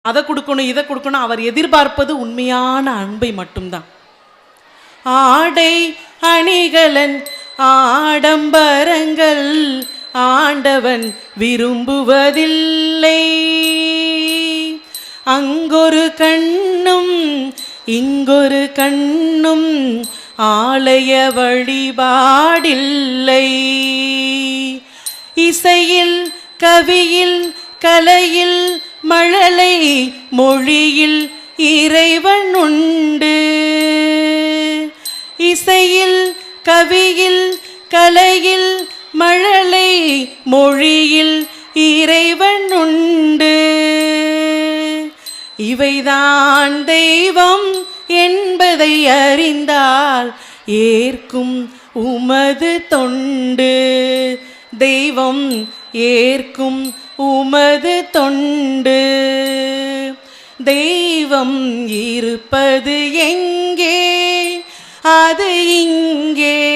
அதை கொடுக்கணும் இதை கொடுக்கணும். அவர் எதிர்பார்ப்பது உண்மையான அன்பை மட்டும்தான். ஆடை அணிகலன் ஆடம்பரங்கள் ஆண்டவன் விரும்புவதில்லை. அங்கொரு கண்ணும் இங்கொரு கண்ணும் ஆலய வழிபாடில்லை. இசையில் கவியில் கலையில் மழலை மொழியில் இறைவன் உண்டு. இசையில் கவியில் கலையில் மழலை மொழியில் இறைவன் உண்டு. இவைதான் தெய்வம் என்பதை அறிந்தால் ஏற்கும் உமது தொண்டு. தெய்வம் ஏற்கும் உமது தொண்டு. தெய்வம் இருப்பது எங்கே? அது இங்கே.